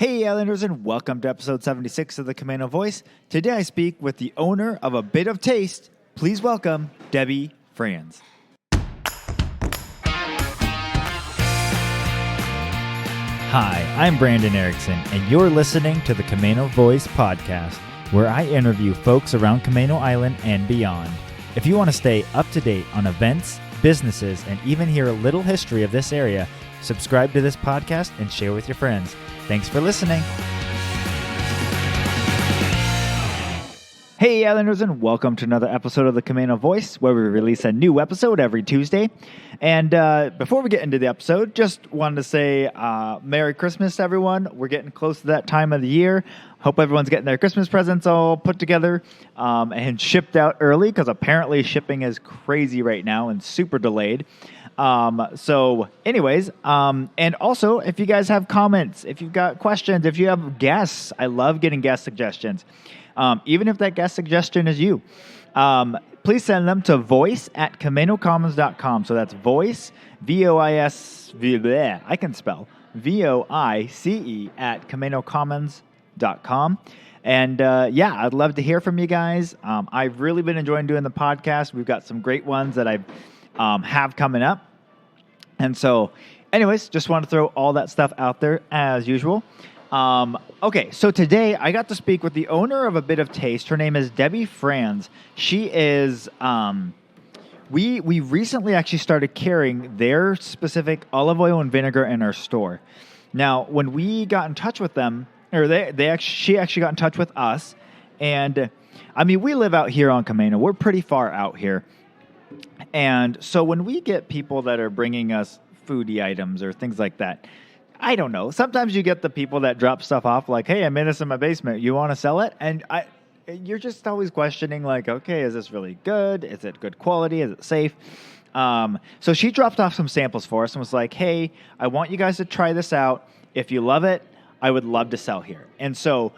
Hey, Islanders, and welcome to episode 76 of the Camano Voice. Today I speak with the owner of A Bit of Taste. Please welcome Debe Frans. Hi, I'm Brandon Erickson, and you're listening to the Camano Voice podcast, where I interview folks around Camano Island and beyond. If you want to stay up to date on events, businesses, and even hear a little history of this area, subscribe to this podcast and share with your friends. Thanks for listening. Hey, Islanders, and welcome to another episode of the Camano Voice, where we release a new episode every Tuesday. And before we get into the episode, just wanted to say Merry Christmas, everyone. We're getting close to that time of the year. Hope everyone's getting their Christmas presents all put together and shipped out early, because apparently shipping is crazy right now and super delayed. So anyways, and also if you guys have comments, if you've got questions, if you have guests, I love getting guest suggestions. Even if that guest suggestion is you, please send them to voice@camanocommons.com. So that's voice, V-O-I-C-E, I can spell, V-O-I-C-E at camanocommons.com. And yeah, I'd love to hear from you guys. I've really been enjoying doing the podcast. We've got some great ones that I have coming up. And so, anyways, just want to throw all that stuff out there as usual. Okay, so today I got to speak with the owner of A Bit of Taste. Her name is Debe Frans. She is, we recently actually started carrying their specific olive oil and vinegar in our store. Now, when we got in touch with them, or she actually got in touch with us, and I mean, we live out here on Camano. We're pretty far out here. And so when we get people that are bringing us foodie items or things like that, I don't know. Sometimes you get the people that drop stuff off like, hey, I made this in my basement. You want to sell it? And you're just always questioning like, okay, is this really good? Is it good quality? Is it safe? So she dropped off some samples for us and was like, hey, I want you guys to try this out. If you love it, I would love to sell here. And so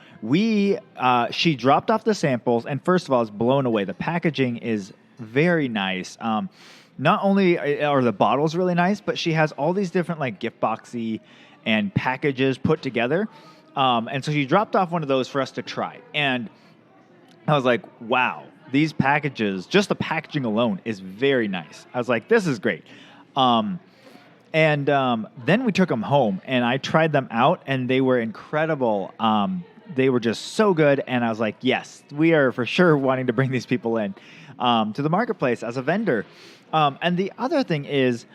she dropped off the samples. And first of all, I was blown away. The packaging is very nice. Not only are the bottles really nice, but she has all these different like gift boxy and packages put together. And so she dropped off one of those for us to try. And I was like, wow, these packages, just the packaging alone is very nice. I was like, this is great. And then we took them home and I tried them out and they were incredible. They were just so good. And I was like, yes, we are for sure wanting to bring these people in to the marketplace as a vendor. And the other thing is,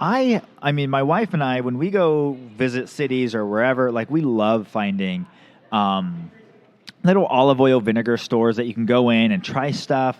I mean, my wife and I, when we go visit cities or wherever, like we love finding little olive oil vinegar stores that you can go in and try stuff.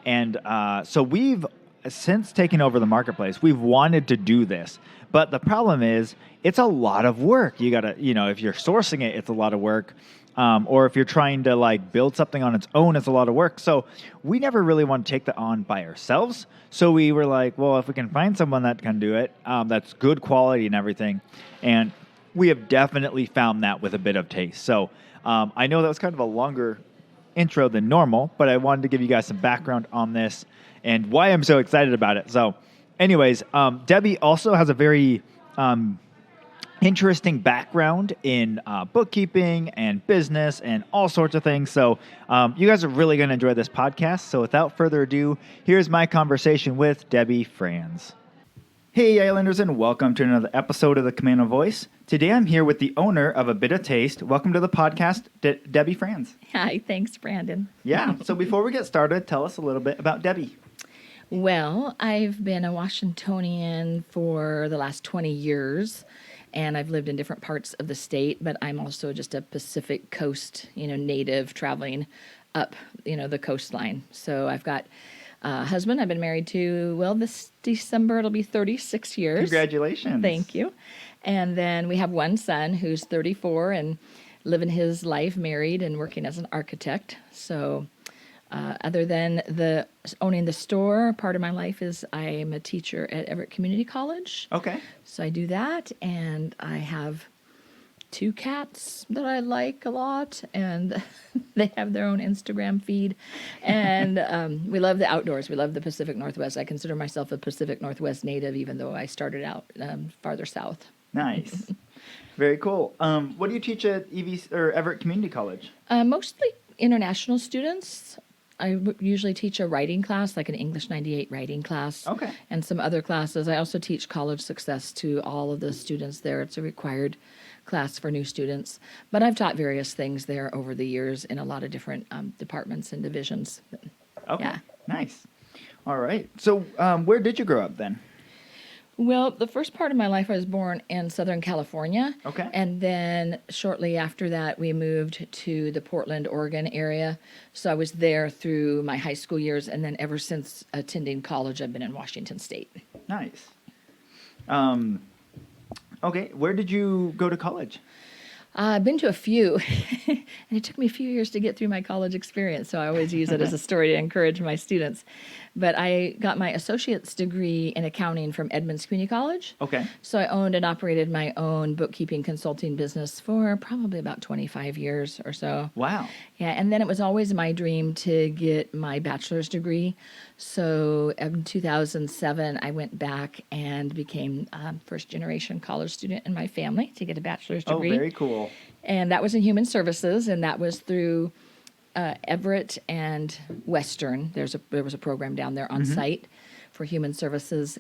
And so we've, since taking over the marketplace, we've wanted to do this. But the problem is, it's a lot of work. You got to, if you're sourcing it, it's a lot of work. Or if you're trying to like build something on its own, it's a lot of work. So we never really want to take that on by ourselves. So we were like, well, if we can find someone that can do it, that's good quality and everything. And we have definitely found that with A Bit of Taste. So I know that was kind of a longer intro than normal, but I wanted to give you guys some background on this and why I'm so excited about it. So anyways, Debe also has a very interesting background in bookkeeping and business and all sorts of things. So you guys are really going to enjoy this podcast. So without further ado, here's my conversation with Debe Frans. Hey, Islanders, and welcome to another episode of the Camano Voice. Today I'm here with the owner of A Bit of Taste. Welcome to the podcast, Debe Frans. Hi, thanks, Brandon. Yeah, so before we get started, tell us a little bit about Debe. Well, I've been a Washingtonian for the last 20 years. And I've lived in different parts of the state, but I'm also just a Pacific Coast, native traveling up, the coastline. So I've got a husband I've been married to, this December it'll be 36 years. Congratulations. Thank you. And then we have one son who's 34 and living his life married and working as an architect. So other than owning the store, part of my life is I am a teacher at Everett Community College. Okay. So I do that, and I have 2 cats that I like a lot, and they have their own Instagram feed. And we love the outdoors. We love the Pacific Northwest. I consider myself a Pacific Northwest native, even though I started out farther south. Nice. Very cool. What do you teach at or Everett Community College? Mostly international students. I usually teach a writing class, like an English 98 writing class. Okay. And some other classes. I also teach college success to all of the students there. It's a required class for new students. But I've taught various things there over the years in a lot of different departments and divisions. Okay. Yeah. Nice. All right. So where did you grow up then? Well, the first part of my life, I was born in Southern California. Okay. And then shortly after that, we moved to the Portland, Oregon area. So I was there through my high school years. And then ever since attending college, I've been in Washington State. Nice. Okay. Where did you go to college? I've been to a few, and it took me a few years to get through my college experience, so I always use it as a story to encourage my students. But I got my associate's degree in accounting from Edmonds Community College. Okay. So I owned and operated my own bookkeeping consulting business for probably about 25 years or so. Wow. Yeah, and then it was always my dream to get my bachelor's degree. So in 2007, I went back and became a first-generation college student in my family to get a bachelor's degree. Oh, very cool. And that was in human services, and that was through Everett and Western. There was a program down there on site for human services.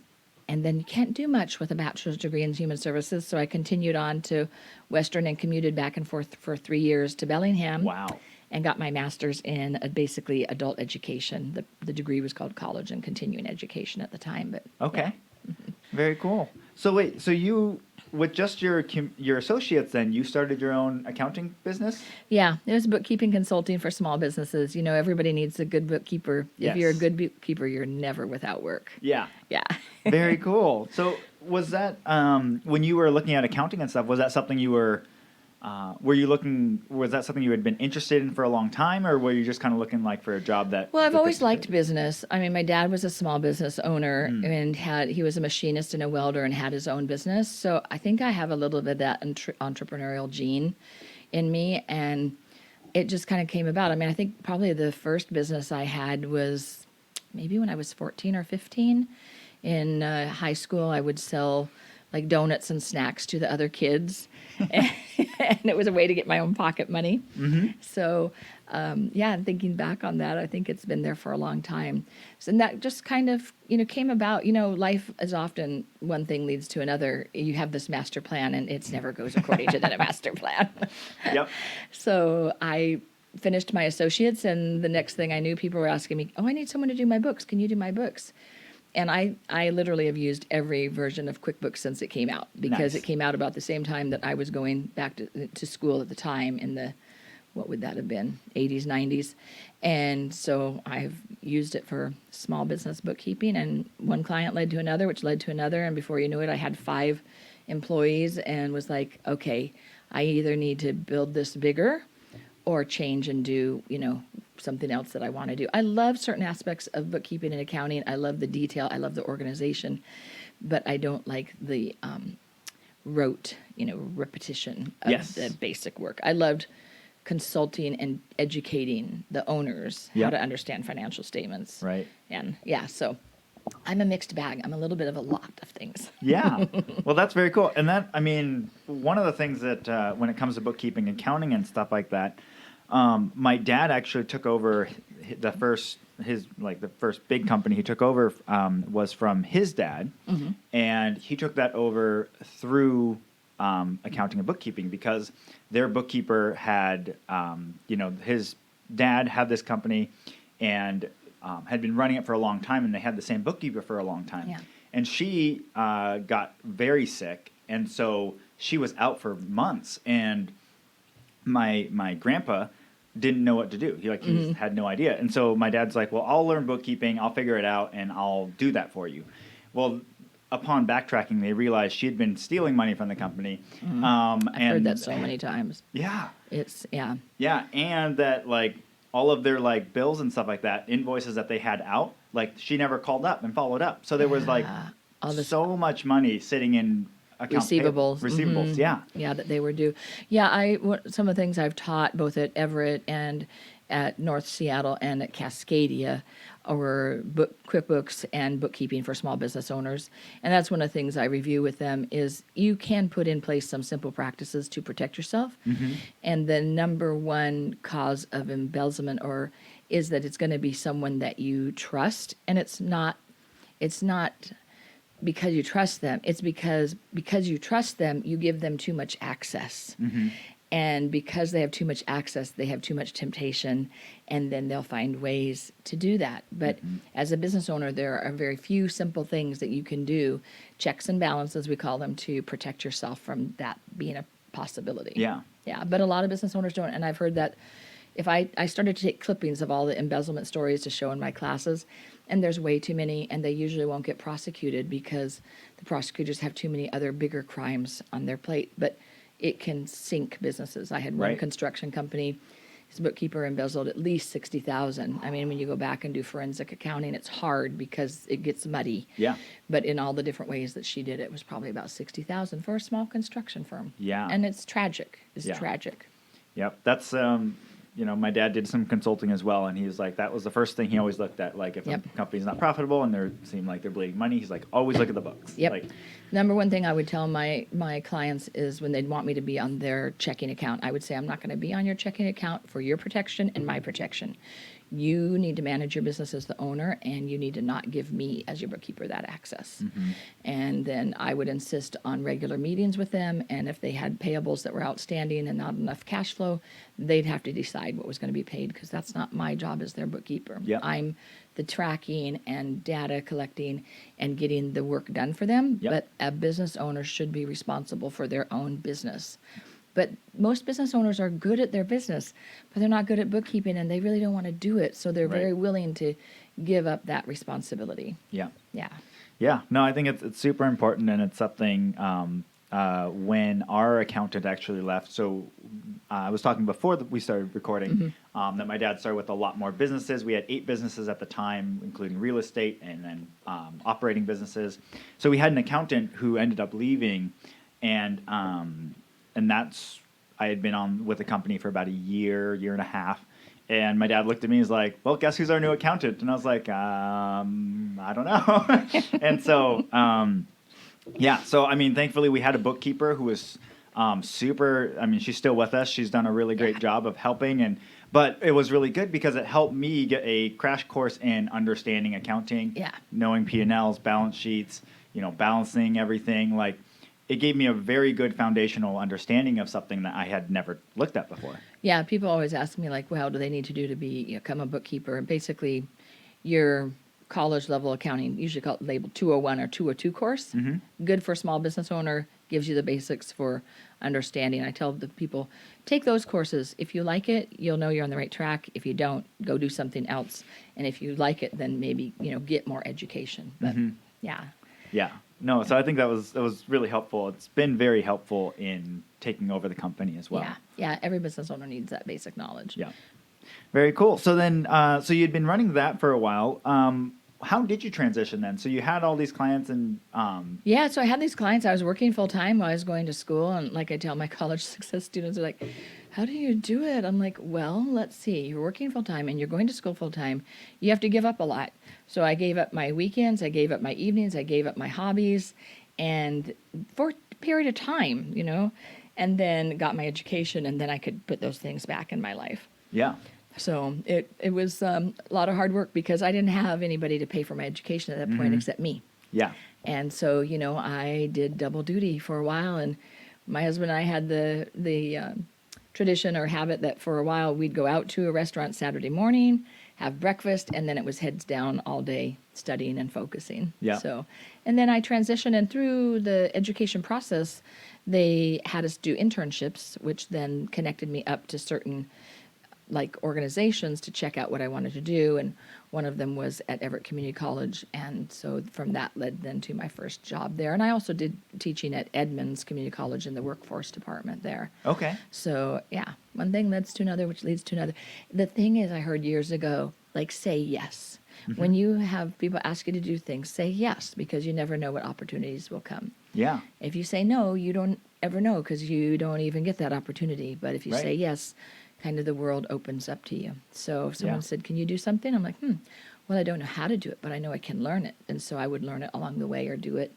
And then you can't do much with a bachelor's degree in human services, so I continued on to Western and commuted back and forth for 3 years to Bellingham. Wow. And got my master's in basically adult education. The degree was called college and continuing education at the time. But Okay. Very cool. So wait, so you, with just your associates then, you started your own accounting business? yeah, it was bookkeeping consulting for small businesses. You know, everybody needs a good bookkeeper. Yes. If you're a good bookkeeper, you're never without work. Yeah. Yeah. Very cool. So was that, when you were looking at accounting and stuff, was that something you were was that something you had been interested in for a long time, or were you just kind of looking like for a job that? Well, I've that always could- liked business. I mean, my dad was a small business owner and he was a machinist and a welder and had his own business. So I think I have a little bit of that entrepreneurial gene in me, and it just kind of came about. I mean, I think probably the first business I had was maybe when I was 14 or 15. In high school, I would sell like donuts and snacks to the other kids. And it was a way to get my own pocket money. So, thinking back on that, I think it's been there for a long time. So, and that just kind of, came about, life is often one thing leads to another. You have this master plan and it never goes according to that master plan. Yep. So I finished my associates, and the next thing I knew, people were asking me, "Oh, I need someone to do my books. Can you do my books?" And I literally have used every version of QuickBooks since it came out, because Nice. it came out about the same time that I was going back to school at the time in the, what would that have been, 80s, 90s. And so I've used it for small business bookkeeping, and one client led to another, which led to another. And before you knew it, I had 5 employees and was like, okay, I either need to build this bigger or change and do, something else that I want to do. I love certain aspects of bookkeeping and accounting. I love the detail. I love the organization, but I don't like the rote, repetition of Yes. the basic work. I loved consulting and educating the owners how Yep. to understand financial statements. Right. And so I'm a mixed bag. I'm a little bit of a lot of things. Yeah. Well, that's very cool. And that, I mean, one of the things that when it comes to bookkeeping, accounting, and stuff like that, my dad actually took over the first big company he took over was from his dad, and he took that over through accounting and bookkeeping, because their bookkeeper had, his dad had this company and had been running it for a long time, and they had the same bookkeeper for a long time. Yeah. And she got very sick, and so she was out for months, and my grandpa didn't know what to do. He had no idea. And so my dad's like, well, I'll learn bookkeeping, I'll figure it out, and I'll do that for you. Well, upon backtracking, they realized she had been stealing money from the company. I've heard that so many times. Yeah. Yeah, and that all of their bills and stuff like that, invoices that they had out, she never called up and followed up. So there was all this so much money sitting in receivables. Yeah. Yeah, that they were due. Yeah, some of the things I've taught both at Everett and at North Seattle and at Cascadia, or QuickBooks and bookkeeping for small business owners. And that's one of the things I review with them is you can put in place some simple practices to protect yourself. And the number one cause of embezzlement is that it's going to be someone that you trust, and it's not because you trust them. It's because you trust them, you give them too much access. And because they have too much access, they have too much temptation, and then they'll find ways to do that. But as a business owner, there are very few simple things that you can do, checks and balances, we call them, to protect yourself from that being a possibility. Yeah. Yeah, but a lot of business owners don't, and I've heard that. If I started to take clippings of all the embezzlement stories to show in my classes, and there's way too many, and they usually won't get prosecuted because the prosecutors have too many other bigger crimes on their plate. But it can sink businesses. I had one construction company, his bookkeeper embezzled at least $60,000. I mean, when you go back and do forensic accounting, it's hard because it gets muddy. Yeah. But in all the different ways that she did it, was probably about $60,000 for a small construction firm. Yeah. And it's tragic. It's tragic. Yep. That's my dad did some consulting as well, and he was like, that was the first thing he always looked at. Like, if a company's not profitable and they seem like they're bleeding money, he's like, always look at the books. Yep. Like, number one thing I would tell my clients is when they'd want me to be on their checking account, I would say, I'm not going to be on your checking account for your protection and my protection. You need to manage your business as the owner, and you need to not give me as your bookkeeper that access. And then I would insist on regular meetings with them, and if they had payables that were outstanding and not enough cash flow, they'd have to decide what was going to be paid, because that's not my job as their bookkeeper. Yep. I'm the tracking and data collecting and getting the work done for them, but a business owner should be responsible for their own business. But most business owners are good at their business, but they're not good at bookkeeping, and they really don't want to do it. So they're very willing to give up that responsibility. Yeah. Yeah. Yeah. No, I think it's super important, and it's something when our accountant actually left. So I was talking before we started recording that my dad started with a lot more businesses. We had 8 businesses at the time, including real estate and then operating businesses. So we had an accountant who ended up leaving, and I had been on with the company for about a year and a half. And my dad looked at me and was like, well, guess who's our new accountant? And I was like, I don't know. And so, so, I mean, thankfully we had a bookkeeper who was super, I mean, she's still with us. She's done a really great job of helping. But it was really good because it helped me get a crash course in understanding accounting, knowing P&Ls, balance sheets, balancing everything. Like, it gave me a very good foundational understanding of something that I had never looked at before. Yeah, people always ask me, like, well, what do they need to do to become a bookkeeper? And basically, your college level accounting, usually called labeled 201 or 202 course, good for a small business owner, gives you the basics for understanding. I tell the people, take those courses. If you like it, you'll know you're on the right track. If you don't, go do something else. And if you like it, then maybe, get more education. But Yeah. No, so I think that was really helpful. It's been very helpful in taking over the company as well. Yeah. Every business owner needs that basic knowledge. Yeah. Very cool. So then, so you'd been running that for a while. How did you transition then? So you had all these clients and... so I had these clients. I was working full time while I was going to school. And like I tell my college success students, they're like, how do you do it? I'm like, well, let's see. You're working full time and you're going to school full time. You have to give up a lot. So I gave up my weekends. I gave up my evenings. I gave up my hobbies. And for a period of time, and then got my education. And then I could put those things back in my life. Yeah. So it was a lot of hard work because I didn't have anybody to pay for my education at that point except me. Yeah. And so, I did double duty for a while, and my husband and I had the tradition or habit that for a while we'd go out to a restaurant Saturday morning, have breakfast, and then it was heads down all day studying and focusing. Yeah. So, and then I transitioned, and through the education process, they had us do internships, which then connected me up to certain organizations to check out what I wanted to do, and one of them was at Everett Community College, and so from that led then to my first job there. And I also did teaching at Edmonds Community College in the workforce department there. Okay. So one thing leads to another, which leads to another. The thing is, I heard years ago, say yes. When you have people ask you to do things, say yes, because you never know what opportunities will come. Yeah. If you say no, you don't ever know because you don't even get that opportunity. But if you Right. say yes, kind of the world opens up to you. So if someone Yeah. said, can you do something? I'm like, well, I don't know how to do it, but I know I can learn it. And so I would learn it along the way or do it.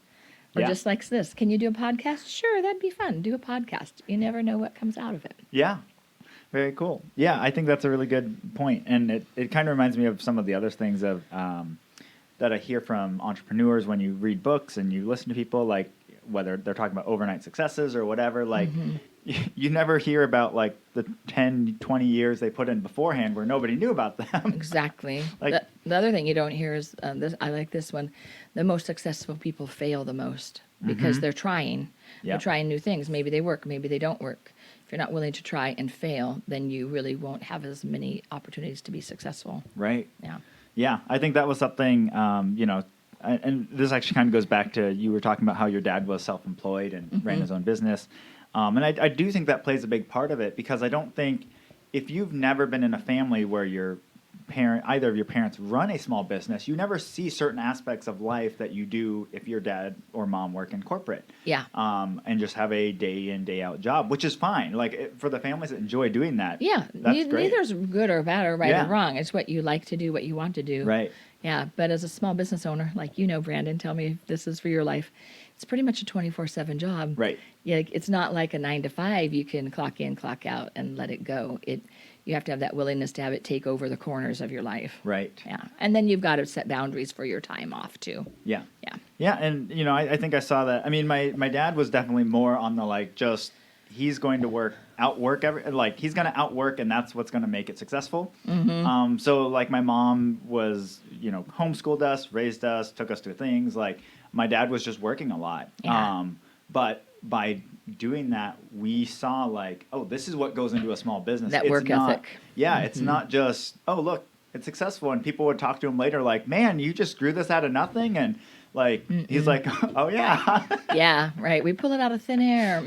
Or Yeah. just like this, can you do a podcast? Sure, that'd be fun. Do a podcast. You never know what comes out of it. Yeah. Very cool. Yeah, I think that's a really good point. And it kind of reminds me of some of the other things of that I hear from entrepreneurs when you read books and you listen to people, like whether they're talking about overnight successes or whatever, like you never hear about like the 10, 20 years they put in beforehand where nobody knew about them. Exactly. Like- the other thing you don't hear is this. I like this one. The most successful people fail the most because they're trying. Yeah. They're trying new things. Maybe they work. Maybe they don't work. If you're not willing to try and fail, then you really won't have as many opportunities to be successful. Right. Yeah. Yeah, I think that was something, and this actually kind of goes back to you were talking about how your dad was self-employed and ran his own business. And I do think that plays a big part of it because I don't think if you've never been in a family where either of your parents run a small business, you never see certain aspects of life that you do if your dad or mom work in corporate. Yeah. And just have a day in, day out job, which is fine. Like for the families that enjoy doing that. Yeah. That's great. Neither's good or bad or right Yeah. or wrong. It's what you like to do, what you want to do. Right. Yeah. But as a small business owner, like Brandon, tell me if this is for your life. It's pretty much a 24/7 job. Right. Yeah. It's not like a 9 to 5. You can clock in, clock out, and let it go. You have to have that willingness to have it take over the corners of your life. Right. Yeah. And then you've got to set boundaries for your time off too. Yeah. Yeah. Yeah, and I think I saw that. I mean, my dad was definitely more on the like just he's going to outwork he's going to outwork, and that's what's going to make it successful. So like my mom was homeschooled us, raised us, took us to things. Like my dad was just working a lot. Yeah. But by doing that, we saw like, oh, this is what goes into a small business. That work ethic. Yeah, it's not just look, it's successful, and people would talk to him later like, man, you just grew this out of nothing, and like he's like, oh yeah. Yeah, right. We pull it out of thin air.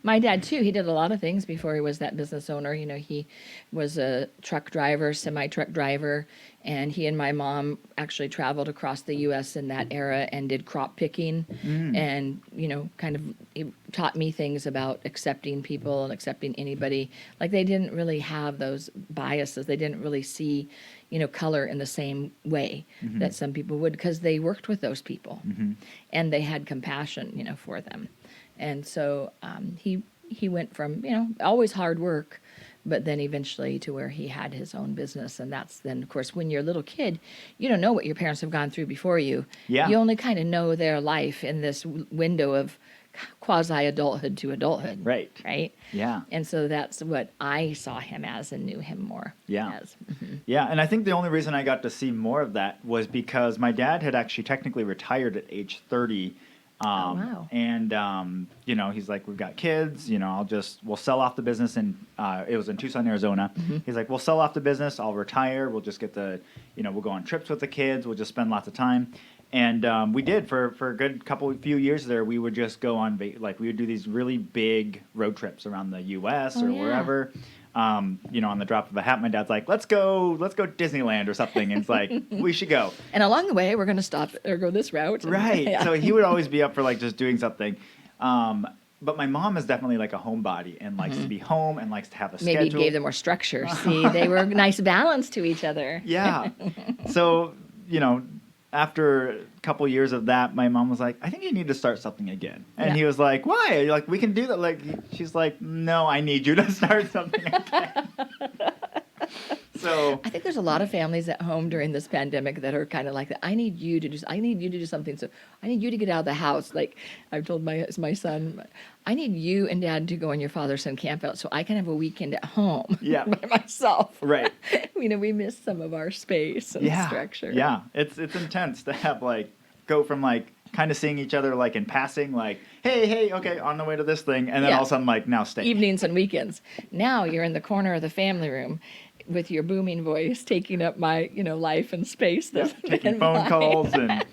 My dad too. He did a lot of things before he was that business owner. He was a truck driver, semi-truck driver, and he and my mom actually traveled across the U.S. in that era and did crop picking, and kind of it taught me things about accepting people and accepting anybody. Like they didn't really have those biases. They didn't really see color in the same way that some people would because they worked with those people and they had compassion, for them. And so he went from, always hard work, but then eventually to where he had his own business. And that's then, of course, when you're a little kid, you don't know what your parents have gone through before you. Yeah. You only kind of know their life in this window of quasi-adulthood to adulthood. Right. Right? Yeah. And so that's what I saw him as and knew him more as. Yeah, and I think the only reason I got to see more of that was because my dad had actually technically retired at age 30. Wow. And, he's like, we've got kids, we'll sell off the business. And it was in Tucson, Arizona. He's like, we'll sell off the business. I'll retire. We'll just get we'll go on trips with the kids. We'll just spend lots of time. And we did for a good few years there. We would just go on, we would do these really big road trips around the U.S. or wherever. On the drop of a hat, my dad's like, let's go to Disneyland or something. And it's like, we should go. And along the way, we're going to stop or go this route. Right. Yeah. So he would always be up for just doing something. But my mom is definitely like a homebody and likes to be home and likes to have a schedule. Maybe gave them more structure. See, they were a nice balance to each other. Yeah. So, after a couple years of that, my mom was like, I think you need to start something again. And he was like, why? Like, we can do that. She's like, no, I need you to start something again. So I think there's a lot of families at home during this pandemic that are kind of like that. I need you to do something. So I need you to get out of the house. Like I've told my son, I need you and Dad to go on your father-son camp out so I can have a weekend at home by myself. Right. We miss some of our space and structure. Yeah. It's intense to have go from kind of seeing each other in passing, hey, okay, on the way to this thing, and then all of a sudden now stay. Evenings and weekends. Now you're in the corner of the family room with your booming voice taking up my life and space. Taking phone calls and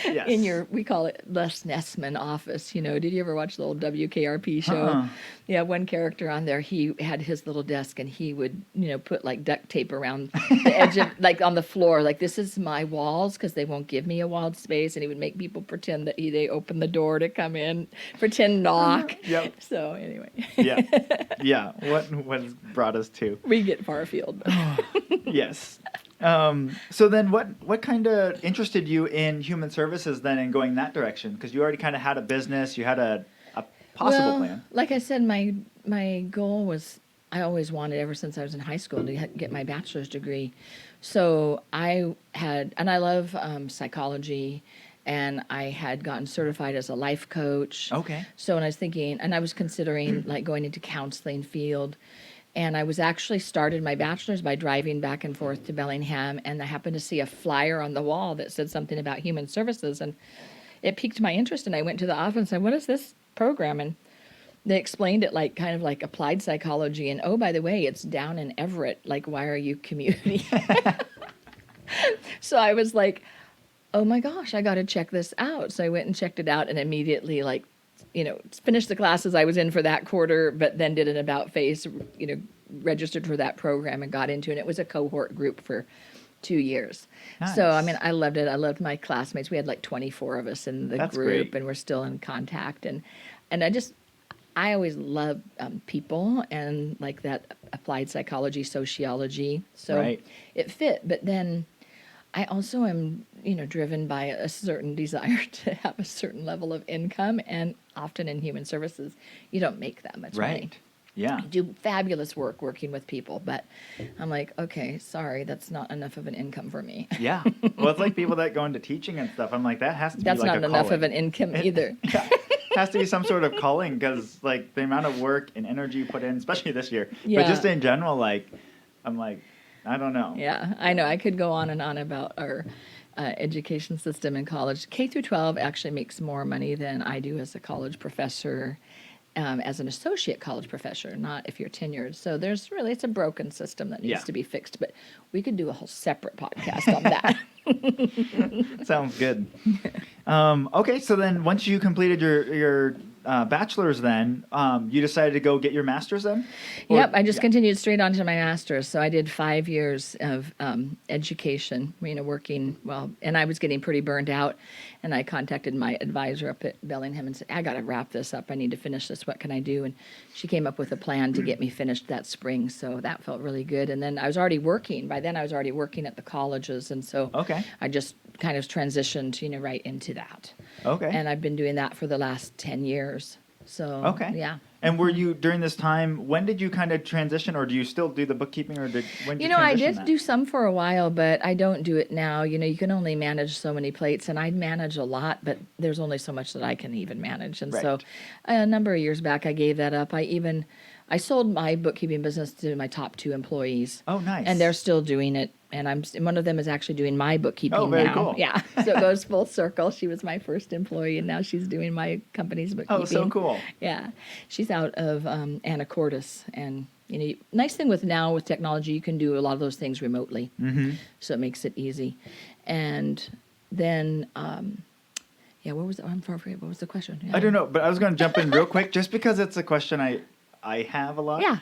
Yes. in your, we call it Les Nessman office. Did you ever watch the old WKRP show? Uh-uh. Yeah, one character on there, he had his little desk and he would, put like duct tape around the edge of, like on the floor, like this is my walls because they won't give me a walled space. And he would make people pretend that they open the door to come in, pretend knock. Yep. So anyway. Yeah. Yeah. What brought us to? We get far afield. Yes. So then what kind of interested you in human services then and going that direction? Because you already kind of had a business, you had a possible plan. Like I said, my goal was, I always wanted ever since I was in high school to get my bachelor's degree. So I love psychology, and I had gotten certified as a life coach. Okay. So when I was thinking, and I was considering like going into counseling field. And I was actually started my bachelor's by driving back and forth to Bellingham, and I happened to see a flyer on the wall that said something about human services, and it piqued my interest, and I went to the office and said, what is this program? And they explained it like kind of like applied psychology, and oh, by the way, it's down in Everett, like why are you commuting? So I was like, oh my gosh, I got to check this out. So I went and checked it out, and immediately finished the classes I was in for that quarter, but then did an about face, registered for that program and got into it. And it was a cohort group for 2 years. Nice. So, I loved it. I loved my classmates. We had like 24 of us in the That's group, great. and we're still in contact. And I always love people and like that applied psychology, sociology. So Right. It fit. But then I also am, driven by a certain desire to have a certain level of income, and often in human services, you don't make that much money. Right. Yeah. You do fabulous work working with people, but I'm like, okay, sorry, that's not enough of an income for me. Yeah. Well, it's like people that go into teaching and stuff. I'm like, that has to That's be like not a enough calling. of an income either. Yeah. Has to be some sort of calling, because like the amount of work and energy you put in, especially this year, Yeah. but just in general, like I'm like, I don't know. Yeah, I know. I could go on and on about our education system in college. K through 12 actually makes more money than I do as a college professor, as an associate college professor, not if you're tenured. So it's a broken system that needs to be fixed. But we could do a whole separate podcast on that. Sounds good. Okay, so then once you completed your bachelor's, then you decided to go get your master's then? Yep, I just continued straight on to my master's. So I did 5 years of education, working, and I was getting pretty burned out. And I contacted my advisor up at Bellingham and said, I got to wrap this up. I need to finish this. What can I do? And she came up with a plan to get me finished that spring. So that felt really good. And then I was already working. By then I was already working at the colleges. And so I just kind of transitioned, right into that. Okay. And I've been doing that for the last 10 years. So, yeah. And were you, during this time, when did you kind of transition, or do you still do the bookkeeping, or when did you I transition did that? do some for a while, but I don't do it now. You can only manage so many plates, and I manage a lot, but there's only so much that I can even manage. And so a number of years back, I gave that up. I sold my bookkeeping business to my top 2 employees. Oh, nice. And they're still doing it. And one of them is actually doing my bookkeeping now. Oh, very cool. Yeah. So it goes full circle. She was my first employee, and now she's doing my company's bookkeeping. Oh, so cool. Yeah. She's out of Anacortes. And, nice thing with technology, you can do a lot of those things remotely. Mm-hmm. So it makes it easy. And then, what was the, I'm sorry, what was the question? Yeah. I don't know, but I was going to jump in real quick just because it's a question I have a lot. Yeah.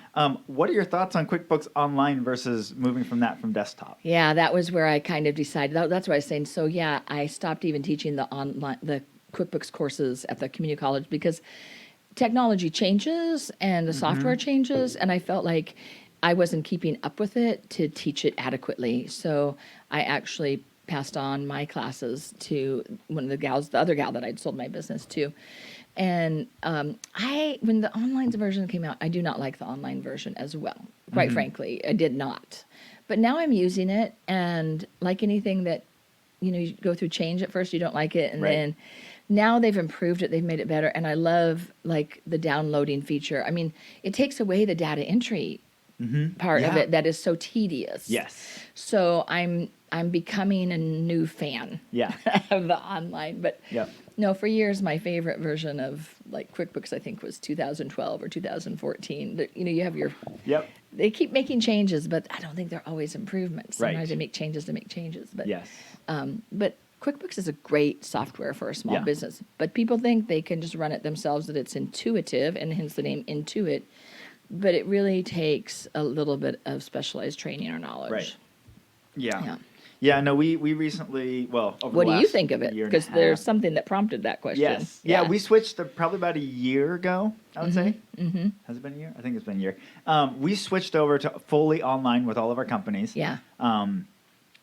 What are your thoughts on QuickBooks Online versus moving from desktop? Yeah, that was where I kind of decided. That's what I was saying. So yeah, I stopped even teaching the QuickBooks courses at the community college because technology changes and the software changes, and I felt like I wasn't keeping up with it to teach it adequately. So I actually passed on my classes to one of the other gal that I'd sold my business to. And when the online version came out, I do not like the online version as well. Quite frankly, I did not. But now I'm using it, and like anything that, you go through change at first, you don't like it, and then now they've improved it, they've made it better, and I love like the downloading feature. I mean, it takes away the data entry part of it that is so tedious. Yes. So I'm becoming a new fan of the online, but no, for years my favorite version of like QuickBooks I think was 2012 or 2014. You have your they keep making changes, but I don't think they're always improvements. Sometimes they make changes to make changes, but but QuickBooks is a great software for a small Yeah. business, but people think they can just run it themselves, that it's intuitive, and hence the name Intuit. But it really takes a little bit of specialized training or knowledge. Right. Yeah. Yeah. Yeah, no, we recently, well, over What the do you last think of it? year and a Because there's half- something that prompted that question. Yes. Yeah, we switched probably about a year ago, I would say. Mm-hmm. Has it been a year? I think it's been a year. We switched over to fully online with all of our companies. Yeah.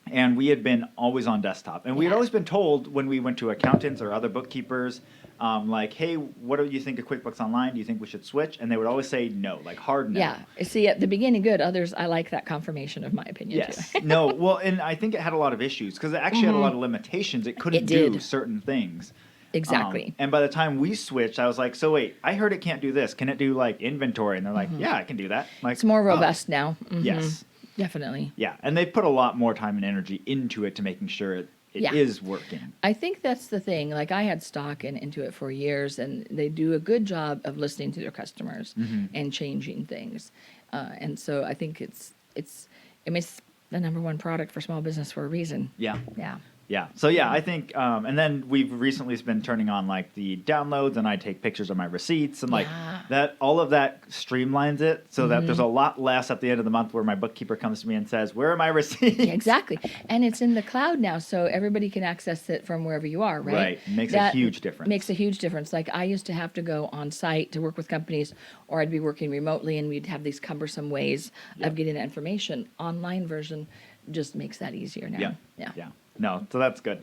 And we had been always on desktop. And we had Yeah. always been told when we went to accountants or other bookkeepers, like, hey, what do you think of QuickBooks Online? Do you think we should switch? And they would always say no, like hard no. Yeah. See, at the beginning, good. Others, I like that confirmation of my opinion, Yes. too. No, well, and I think it had a lot of issues because it actually had a lot of limitations. It couldn't It do did. certain things. Exactly. And by the time we switched, I was like, so wait, I heard it can't do this. Can it do like inventory? And they're like, yeah, I can do that. I'm like, It's more "Oh." robust now. Mhm. Yes. Definitely. Yeah. And they put a lot more time and energy into it to making sure it is Yeah. working. I think that's the thing. Like, I had stock in Intuit for years, and they do a good job of listening to their customers and changing things. And so I think it's the number one product for small business for a reason. Yeah. Yeah. Yeah. So yeah, I think, and then we've recently been turning on like the downloads, and I take pictures of my receipts, and like Yeah. that. All of that streamlines it so that there's a lot less at the end of the month where my bookkeeper comes to me and says, "Where are my receipts?" Yeah, exactly. And it's in the cloud now, so everybody can access it from wherever you are, right? Right. Makes a That huge difference. Makes a huge difference. Like, I used to have to go on site to work with companies, or I'd be working remotely, and we'd have these cumbersome ways of getting that information. Online version just makes that easier now. Yeah. Yeah. Yeah. No, so that's good.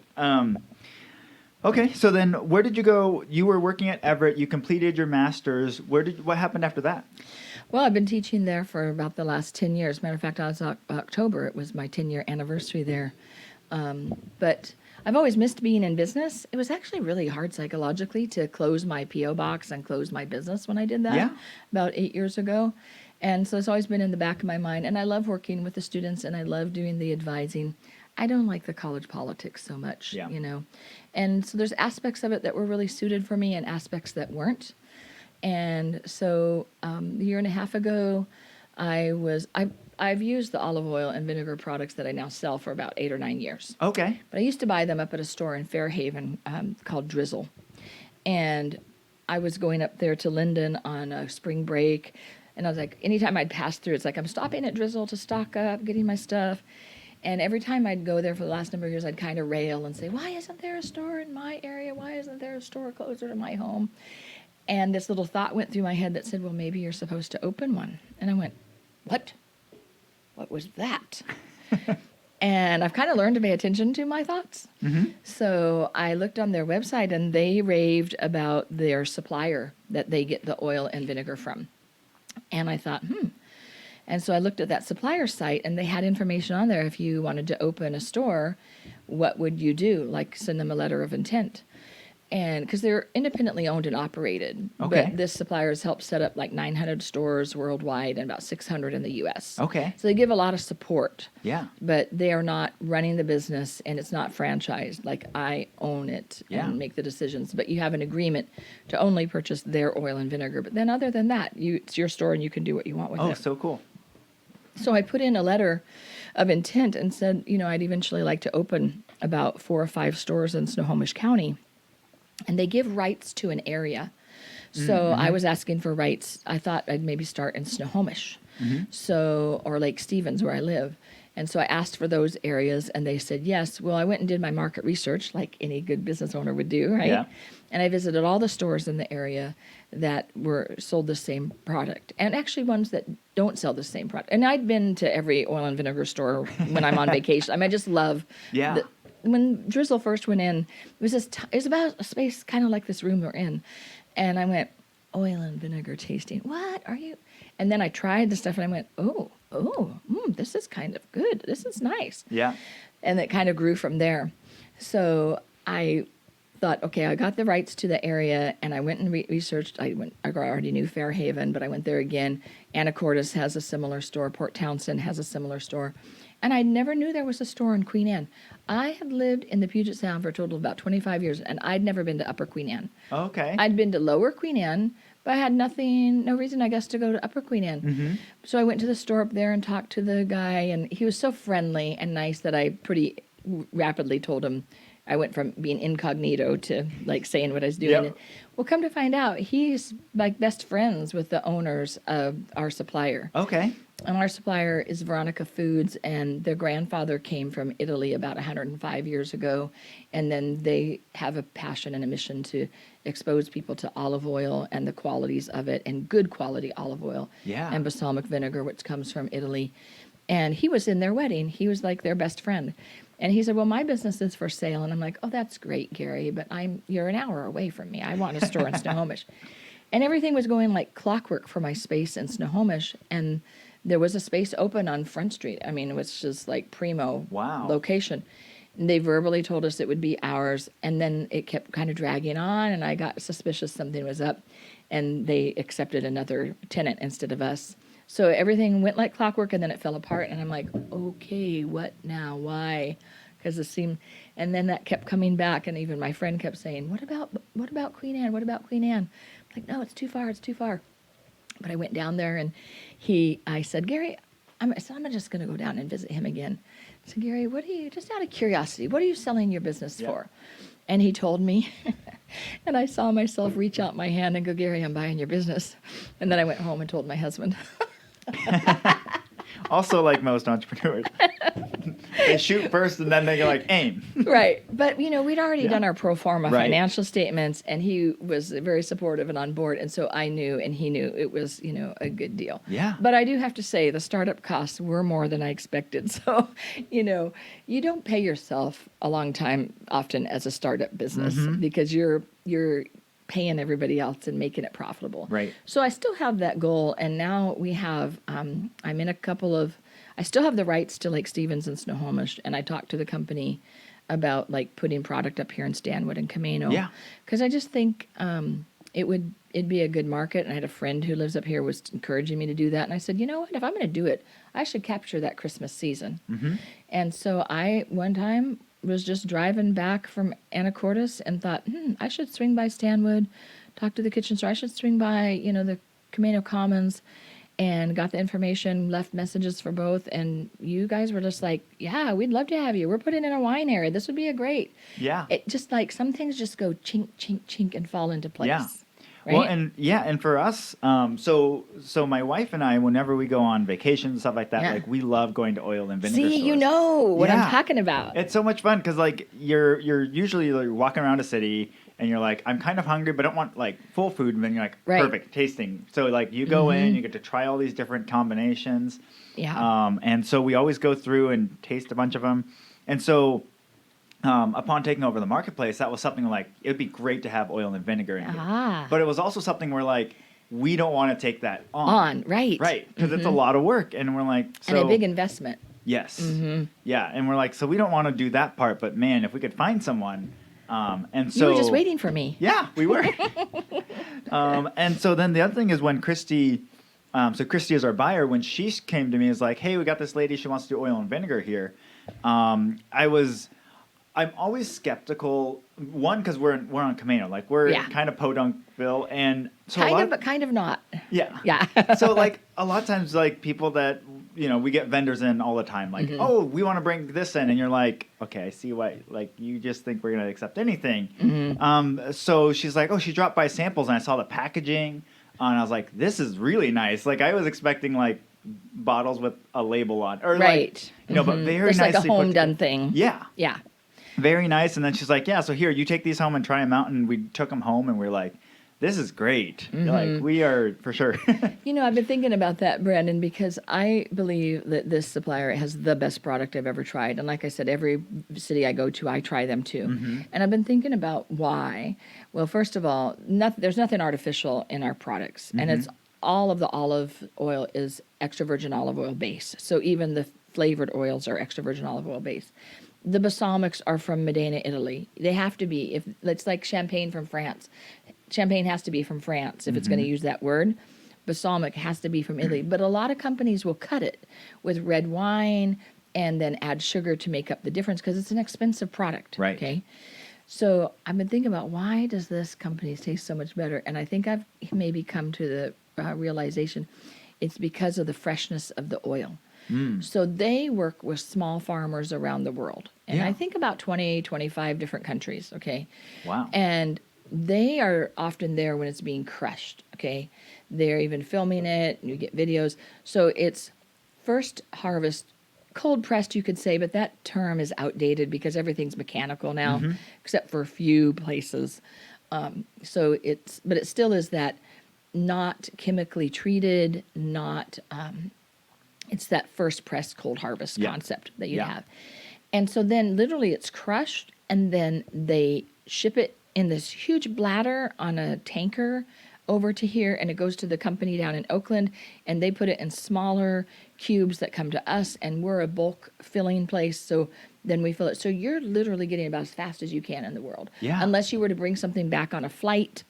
Okay, so then where did you go? You were working at Everett. You completed your master's. What happened after that? Well, I've been teaching there for about the last 10 years. Matter of fact, last October, it was my 10-year anniversary there. But I've always missed being in business. It was actually really hard psychologically to close my P.O. box and close my business when I did that about 8 years ago. And so it's always been in the back of my mind. And I love working with the students, and I love doing the advising. I don't like the college politics so much, you know. And so there's aspects of it that were really suited for me and aspects that weren't. And so a year and a half ago, I've used the olive oil and vinegar products that I now sell for about 8 or 9 years. Okay. But I used to buy them up at a store in Fairhaven called Drizzle. And I was going up there to Linden on a spring break. And I was like, anytime I'd pass through, it's like, I'm stopping at Drizzle to stock up, getting my stuff. And every time I'd go there for the last number of years, I'd kind of rail and say, why isn't there a store in my area? Why isn't there a store closer to my home? And this little thought went through my head that said, well, maybe you're supposed to open one. And I went, what? What was that? And I've kind of learned to pay attention to my thoughts. So I looked on their website, and they raved about their supplier that they get the oil and vinegar from. And I thought, And so I looked at that supplier site, and they had information on there. If you wanted to open a store, what would you do? Like, send them a letter of intent. And because they're independently owned and operated. Okay. But this supplier has helped set up like 900 stores worldwide and about 600 in the U.S. Okay. So they give a lot of support. Yeah. But they are not running the business, and it's not franchised. Like, I own it and make the decisions. But you have an agreement to only purchase their oil and vinegar. But then other than that, it's your store, and you can do what you want with it. Oh, so cool. So I put in a letter of intent and said, I'd eventually like to open about 4 or 5 stores in Snohomish County. And they give rights to an area. So I was asking for rights. I thought I'd maybe start in Snohomish, or Lake Stevens, where I live. And so I asked for those areas, and they said yes. Well, I went and did my market research, like any good business owner would do, right? Yeah. And I visited all the stores in the area that sold the same product, and actually ones that don't sell the same product. And I'd been to every oil and vinegar store when I'm on vacation. I mean, I just love when Drizzle first went in, it was about a space kind of like this room we're in. And I went, oil and vinegar tasting. What are you? And then I tried the stuff, and I went, this is kind of good. This is nice. Yeah. And it kind of grew from there. So I thought, okay, I got the rights to the area, and I went and researched. I already knew Fairhaven, but I went there again. Anacortes has a similar store. Port Townsend has a similar store. And I never knew there was a store in Queen Anne. I had lived in the Puget Sound for a total of about 25 years, and I'd never been to Upper Queen Anne. Okay. I'd been to Lower Queen Anne, but I had no reason, I guess, to go to Upper Queen Anne. So I went to the store up there and talked to the guy, and he was so friendly and nice that I pretty rapidly told him, I went from being incognito to like saying what I was doing. Yep. Well, come to find out, he's like best friends with the owners of our supplier. Okay. And our supplier is Veronica Foods, and their grandfather came from Italy about 105 years ago. And then they have a passion and a mission to expose people to olive oil and the qualities of it, and good quality olive oil. Yeah. And balsamic vinegar, which comes from Italy. And he was in their wedding. He was like their best friend. And he said, well, my business is for sale. And I'm like, oh, that's great, Gary, but you're an hour away from me. I want a store in Snohomish. And everything was going like clockwork for my space in Snohomish. And there was a space open on Front Street. I mean, it was just like primo location. And they verbally told us it would be ours. And then it kept kind of dragging on, and I got suspicious something was up. And they accepted another tenant instead of us. So everything went like clockwork, and then it fell apart. And I'm like, okay, what now? Why? Because it seemed, and then that kept coming back. And even my friend kept saying, what about Queen Anne? What about Queen Anne? I'm like, no, it's too far. It's too far. But I went down there, and I said, Gary, I'm just going to go down and visit him again. I said, Gary, just out of curiosity, what are you selling your business for? And he told me, and I saw myself reach out my hand and go, Gary, I'm buying your business. And then I went home and told my husband. Also, like most entrepreneurs, they shoot first and then they like aim. Right. But, we'd already done our pro forma financial statements, and he was very supportive and on board. And so I knew, and he knew it was, a good deal. Yeah. But I do have to say the startup costs were more than I expected. So, you don't pay yourself a long time often as a startup business because you're paying everybody else and making it profitable. Right. So I still have that goal, and now we have, I'm in I still have the rights to Lake Stevens and Snohomish, and I talked to the company about like putting product up here in Stanwood and Camano. Yeah. Because I just think it'd be a good market, and I had a friend who lives up here was encouraging me to do that, and I said, you know what, if I'm going to do it, I should capture that Christmas season. Mm-hmm. And so I, one time, was just driving back from Anacortes and thought, I should swing by Stanwood, talk to the kitchen store. I should swing by, the Camano Commons, and got the information, left messages for both. And you guys were just like, yeah, we'd love to have you. We're putting in a wine area. This would be a great. Yeah. It just like some things just go chink, chink, chink and fall into place. Yeah. Right? Well, and for us, so my wife and I, whenever we go on vacation and stuff like that, like we love going to oil and vinegar stores. you know what I'm talking about. It's so much fun because like you're usually like walking around a city and you're like, I'm kind of hungry, but I don't want like full food, and then you're like, perfect tasting. So like you go in, you get to try all these different combinations. Yeah. And so we always go through and taste a bunch of them, and so. Upon taking over the marketplace, that was something like, it would be great to have oil and vinegar in here. But it was also something where like, we don't want to take that on. Right. Right, because it's a lot of work. And we're like, and a big investment. Yes. Mm-hmm. Yeah, and we're like, so we don't want to do that part. But man, if we could find someone. And so you were just waiting for me. Yeah, we were. And so then the other thing is when Christy, so Christy is our buyer, when she came to me, is like, hey, we got this lady, she wants to do oil and vinegar here. I'm always skeptical. One, because we're on Camano, like we're kind of Podunkville, and so but kind of not. Yeah, yeah. So like a lot of times, like people that we get vendors in all the time, like oh, we want to bring this in, and you're like, okay, I see why. Like you just think we're gonna accept anything. Mm-hmm. So she's like, oh, she dropped by samples, and I saw the packaging, and I was like, this is really nice. Like I was expecting like bottles with a label on, or like but very it's nicely like a home done thing. Yeah, yeah. Very nice. And then she's like, yeah, so here, you take these home and try them out. And we took them home and we're like, this is great. Like, we are for sure. I've been thinking about that, Brandon, because I believe that this supplier has the best product I've ever tried. And like I said, every city I go to, I try them too. Mm-hmm. And I've been thinking about why. Well, first of all, there's nothing artificial in our products. Mm-hmm. And it's all of the olive oil is extra virgin olive oil base. So even the flavored oils are extra virgin olive oil base. The balsamics are from Modena, Italy. They have to be. If it's like champagne from France. Champagne has to be from France if it's going to use that word. Balsamic has to be from Italy. But a lot of companies will cut it with red wine and then add sugar to make up the difference because it's an expensive product. Right. Okay. So I've been thinking about why does this company taste so much better? And I think I've maybe come to the realization it's because of the freshness of the oil. So they work with small farmers around the world. And I think about 20, 25 different countries, okay? Wow. And they are often there when it's being crushed, okay? They're even filming it, and you get videos. So it's first harvest, cold pressed, you could say, but that term is outdated because everything's mechanical now, except for a few places. But it still is that not chemically treated, not, it's that first press cold harvest concept that you have. And so then literally it's crushed, and then they ship it in this huge bladder on a tanker over to here, and it goes to the company down in Oakland, and they put it in smaller cubes that come to us, and we're a bulk filling place, so then we fill it. So you're literally getting about as fast as you can in the world. Yeah. Unless you were to bring something back on a flight,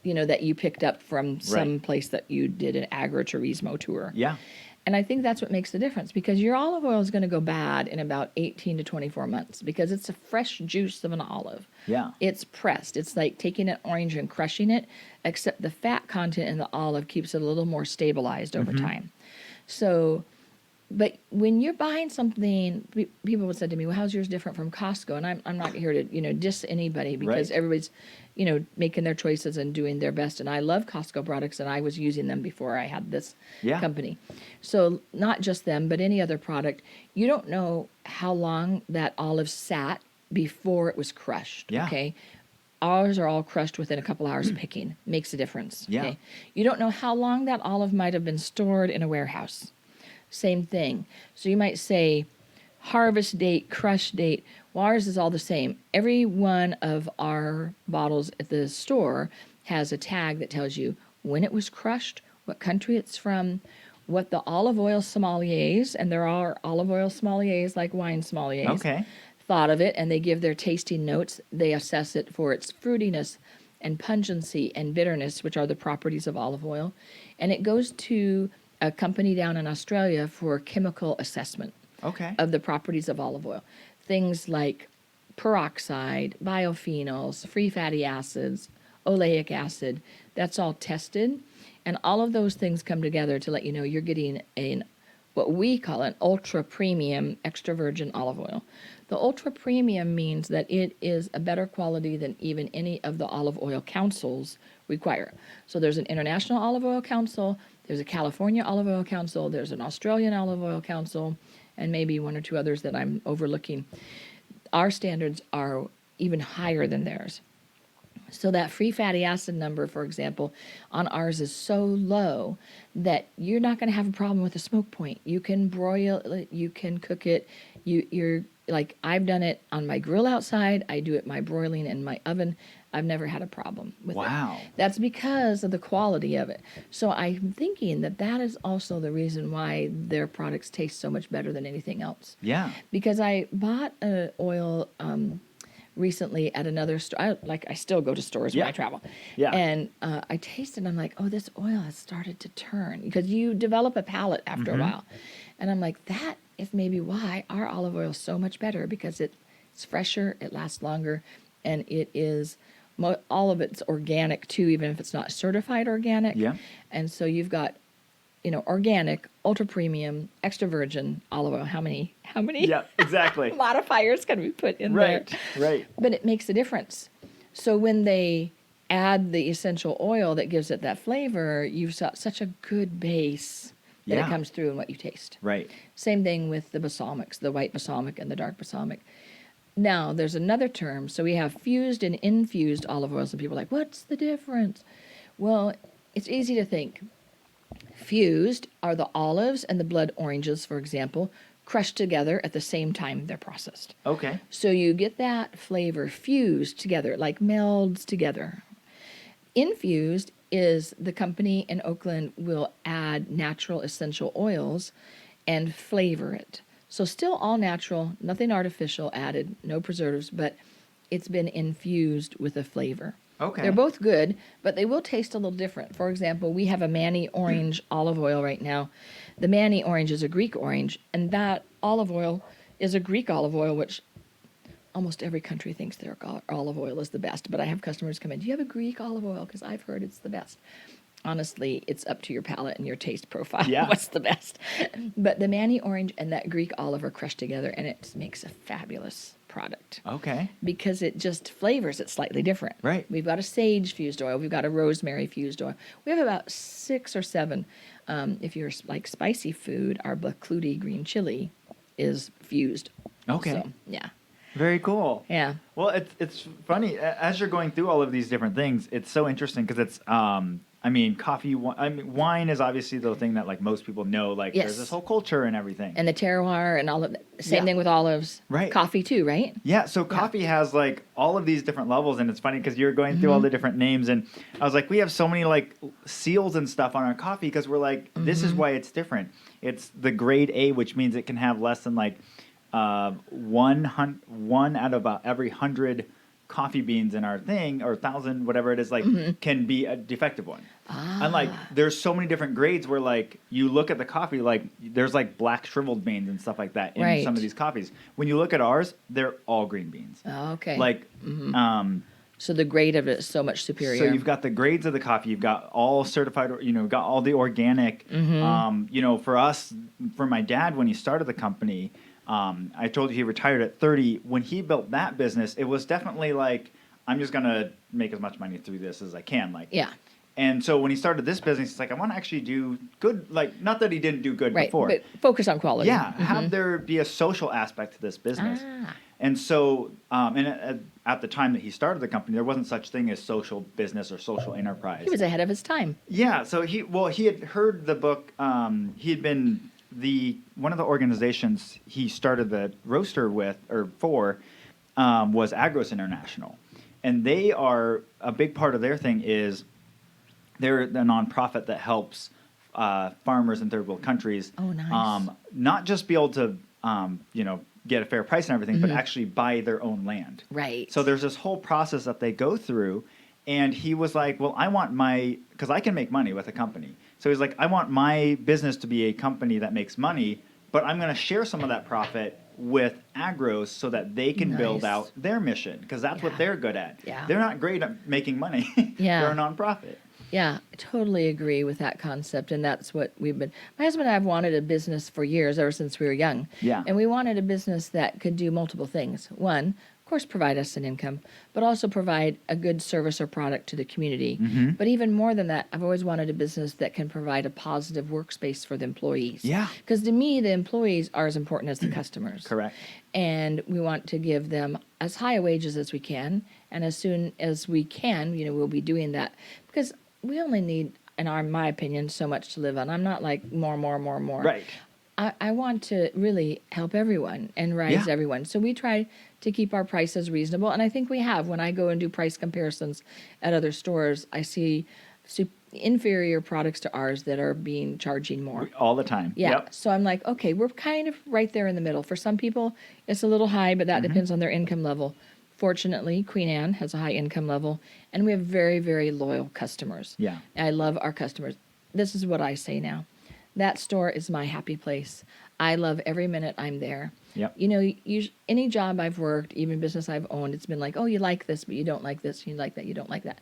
that you picked up from some place that you did an agriturismo tour. Yeah. And I think that's what makes the difference, because your olive oil is going to go bad in about 18 to 24 months because it's a fresh juice of an olive. Yeah. It's pressed. It's like taking an orange and crushing it, except the fat content in the olive keeps it a little more stabilized over time. So, but when you're buying something, people would say to me, well, how's yours different from Costco? And I'm not here to, diss anybody, because everybody's, making their choices and doing their best. And I love Costco products, and I was using them before I had this company. So not just them, but any other product. You don't know how long that olive sat before it was crushed. Yeah. Okay. Ours are all crushed within a couple hours picking. Makes a difference. Yeah. Okay. You don't know how long that olive might have been stored in a warehouse. Same thing. So you might say harvest date, crush date. Well, ours is all the same. Every one of our bottles at the store has a tag that tells you when it was crushed, what country it's from, what the olive oil sommeliers, and there are olive oil sommeliers like wine sommeliers, thought of it, and they give their tasting notes. They assess it for its fruitiness and pungency and bitterness, which are the properties of olive oil. And it goes to a company down in Australia for chemical assessment of the properties of olive oil. Things like peroxide, biophenols, free fatty acids, oleic acid, that's all tested. And all of those things come together to let you know you're getting what we call an ultra premium extra virgin olive oil. The ultra premium means that it is a better quality than even any of the olive oil councils require. So there's an International Olive Oil Council, there's a California Olive Oil Council, there's an Australian Olive Oil Council, and maybe one or two others that I'm overlooking. Our standards are even higher than theirs. So that free fatty acid number, for example, on ours is so low that you're not going to have a problem with the smoke point. You can broil it, you can cook it. You're like, I've done it on my grill outside. I do it my broiling in my oven. I've never had a problem with it. That's because of the quality of it. So I'm thinking that is also the reason why their products taste so much better than anything else. Yeah. Because I bought an oil recently at another store. I still go to stores when I travel. Yeah. And I tasted, and I'm like, oh, this oil has started to turn, because you develop a palate after a while. And I'm like, that is maybe why our olive oil is so much better, because it's fresher, it lasts longer, and it is all of it's organic too, even if it's not certified organic. Yeah. And so you've got, organic, ultra premium, extra virgin olive oil. How many Yeah, exactly. modifiers can we put in there? Right. But it makes a difference. So when they add the essential oil that gives it that flavor, you've got such a good base that it comes through in what you taste. Right. Same thing with the balsamics, the white balsamic and the dark balsamic. Now, there's another term. So we have fused and infused olive oils, and people are like, what's the difference? Well, it's easy to think. Fused are the olives and the blood oranges, for example, crushed together at the same time they're processed. Okay. So you get that flavor fused together, like melds together. Infused is the company in Oakland will add natural essential oils and flavor it. So still all natural, nothing artificial added, no preservatives, but it's been infused with a flavor. Okay. They're both good, but they will taste a little different. For example, we have a Manny orange olive oil right now. The Manny orange is a Greek orange, and that olive oil is a Greek olive oil, which almost every country thinks their olive oil is the best. But I have customers come in, do you have a Greek olive oil? Because I've heard it's the best. honestly, it's up to your palate and your taste profile. Yeah. What's the best? But the Manny orange and that Greek olive are crushed together, and it makes a fabulous product. Okay. Because it just flavors it slightly different. Right. We've got a sage fused oil. We've got a rosemary fused oil. We have about 6 or 7. If you're like spicy food, our Bacludi green chili is fused. Okay. So, yeah. Very cool. Yeah. Well, it's funny as you're going through all of these different things. It's so interesting because it's I mean, coffee. I mean, wine is obviously the thing that like most people know. Like, Yes. there's this whole culture and everything. And the terroir and all of that. Same Yeah. thing with olives. Right. Coffee too, right? Yeah, so coffee has like all of these different levels, and it's funny because you're going through all the different names, and I was like, we have so many like seals and stuff on our coffee because we're like, this is why it's different. It's the grade A, which means it can have less than like one out of every 100 coffee beans in our thing, or 1,000, whatever it is, like can be a defective one. And like, there's so many different grades where like you look at the coffee, like there's like black shriveled beans and stuff like that in Right. some of these coffees. When you look at ours, they're all green beans. Oh, okay. Like, So the grade of it is so much superior. so you've got the grades of the coffee. You've got all certified, got all the organic. For us, for my dad, when he started the company, I told you he retired at 30. When he built that business, it was definitely like, I'm just going to make as much money through this as I can. Like, Yeah. And so when he started this business, it's like, I want to actually do good. Like, not that he didn't do good Right. before. But focus on quality. Yeah, have there be a social aspect to this business. And so, at the time that he started the company, there wasn't such thing as social business or social enterprise. He was ahead of his time. Yeah, so he had heard the book. He had been one of the organizations he started the roaster with or for was Agros International, and they are a big part of their thing is they're the nonprofit that helps farmers in third world countries. Oh, nice. Not just be able to get a fair price and everything, but actually buy their own land. Right. So there's this whole process that they go through, and he was like, well, I want because I can make money with a company. So he's like, I want my business to be a company that makes money, but I'm going to share some of that profit with Agros so that they can build Nice. out their mission, because that's what they're good at. Yeah. They're not great at making money. Yeah. They're a nonprofit. Yeah, I totally agree with that concept, and that's what we've been. My husband and I have wanted a business for years, ever since we were young. Yeah. And we wanted a business that could do multiple things. One, of course, provide us an income, but also provide a good service or product to the community. But even more than that, I've always wanted a business that can provide a positive workspace for the employees. Yeah. Because to me, the employees are as important as the customers. Correct. And we want to give them as high wages as we can, and as soon as we can, we'll be doing that, because we only need, in my opinion, so much to live on. I'm not like more. Right. I want to really help everyone and rise Yeah. everyone. So we try to keep our prices reasonable, and I think we have. When I go and do price comparisons at other stores, I see inferior products to ours that are charging more. All the time. Yeah. Yep. So I'm like, okay, we're kind of right there in the middle. For some people, it's a little high, but that depends on their income level. Fortunately, Queen Anne has a high income level, and we have very, very loyal customers. Yeah. I love our customers. This is what I say now. That store is my happy place. I love every minute I'm there. Yep. Any job I've worked, even business I've owned, it's been like, oh, you like this, but you don't like this. You like that, you don't like that.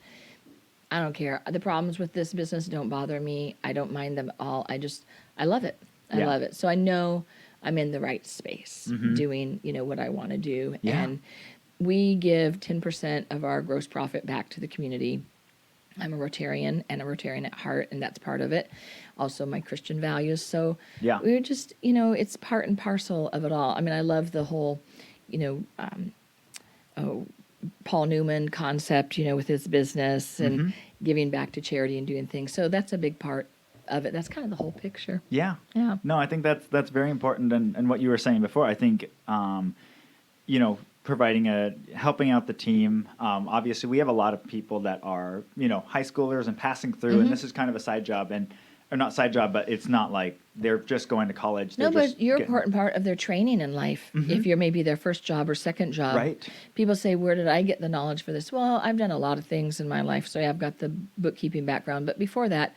I don't care. The problems with this business don't bother me. I don't mind them at all. I love it. I love it. So I know I'm in the right space doing, what I want to do. Yeah. And we give 10% of our gross profit back to the community. I'm a Rotarian and a Rotarian at heart, and that's part of it. Also my Christian values. So we're just, it's part and parcel of it all. I mean, I love the whole, Paul Newman concept, with his business and giving back to charity and doing things. So that's a big part of it. That's kind of the whole picture. Yeah. Yeah. No, I think that's very important. And what you were saying before, I think, helping out the team. Obviously, we have a lot of people that are, high schoolers and passing through, and this is kind of a side job, or not side job, but it's not like they're just going to college. No, but you're an important part of their training in life. If you're maybe their first job or second job. Right. People say, where did I get the knowledge for this? Well, I've done a lot of things in my life, so I've got the bookkeeping background. But before that,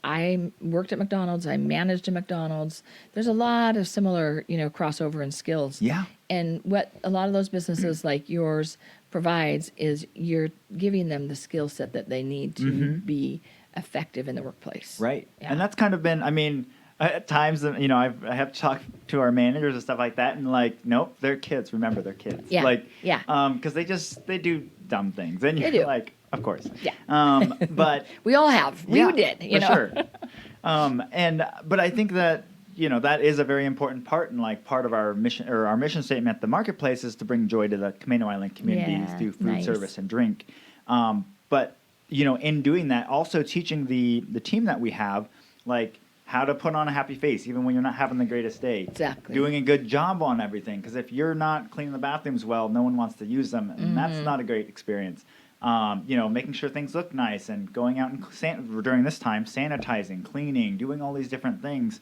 I worked at McDonald's. I managed a McDonald's. There's a lot of similar, crossover in skills. Yeah. And what a lot of those businesses like yours provides is you're giving them the skill set that they need to be effective in the workplace. Right. Yeah. And that's kind of been, I mean, at times, you know, I have talked to our managers and stuff like that, and like, nope, they're kids. Remember, they're kids. Yeah. Like, Yeah. Because they do dumb things, and you're do. like, of course. Yeah. But we all have. We yeah, did. You for know? sure. But I think that, you know, that is a very important part, and like part of our mission, or our mission statement at the marketplace, is to bring joy to the Camano Island communities Yeah, through food nice. service and drink. But you know, in doing that, also teaching the team that we have, like, how to put on a happy face even when you're not having the greatest day. Exactly. Doing a good job on everything, because if you're not cleaning the bathrooms well, no one wants to use them, and that's not a great experience. You know, making sure things look nice and going out and during this time, sanitizing, cleaning, doing all these different things.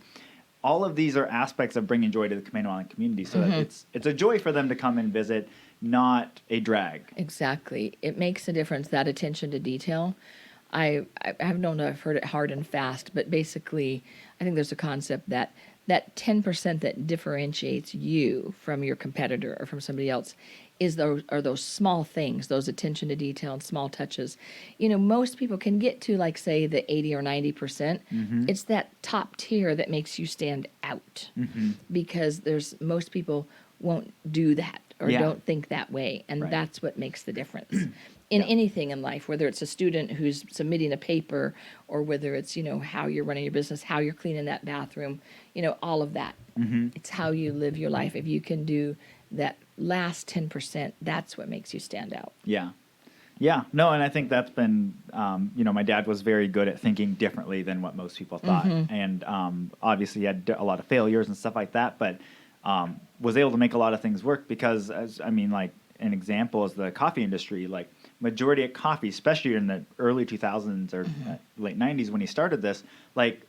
All of these are aspects of bringing joy to the Camano Island community, so that it's a joy for them to come and visit, not a drag. Exactly. It makes a difference, that attention to detail. I have known, I've heard it hard and fast, but basically, I think there's a concept that 10% that differentiates you from your competitor or from somebody else is those small things, those attention to detail and small touches. You know, most people can get to, like, say, the 80 or 90%. It's that top tier that makes you stand out, because most people won't do that or don't think that way, and that's what makes the difference. In anything in life, whether it's a student who's submitting a paper, or whether it's, you know, how you're running your business, how you're cleaning that bathroom, you know, all of that. It's how you live your life. If you can do that last 10%, that's what makes you stand out. Yeah. No, and I think that's been, you know, my dad was very good at thinking differently than what most people thought. And obviously he had a lot of failures and stuff like that, but was able to make a lot of things work because, like, an example is the coffee industry. Like, majority of coffee, especially in the early 2000s or late 90s when he started this, like,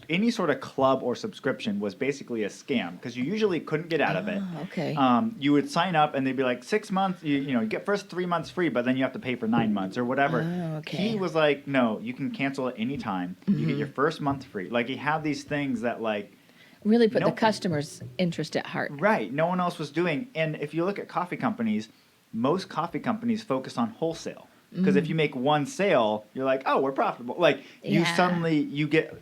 any sort of club or subscription was basically a scam, because you usually couldn't get out of it. Okay. You would sign up and they'd be like 6 months, you get first 3 months free, but then you have to pay for 9 months or whatever. Oh, okay. He was like, no, you can cancel at any time. You get your first month free. Like, he had these things that, like, Really put the customer's interest at heart. right, no one else was doing. And if you look at coffee companies, most coffee companies focus on wholesale, because if you make one sale, you're like, oh, we're profitable. Like, you get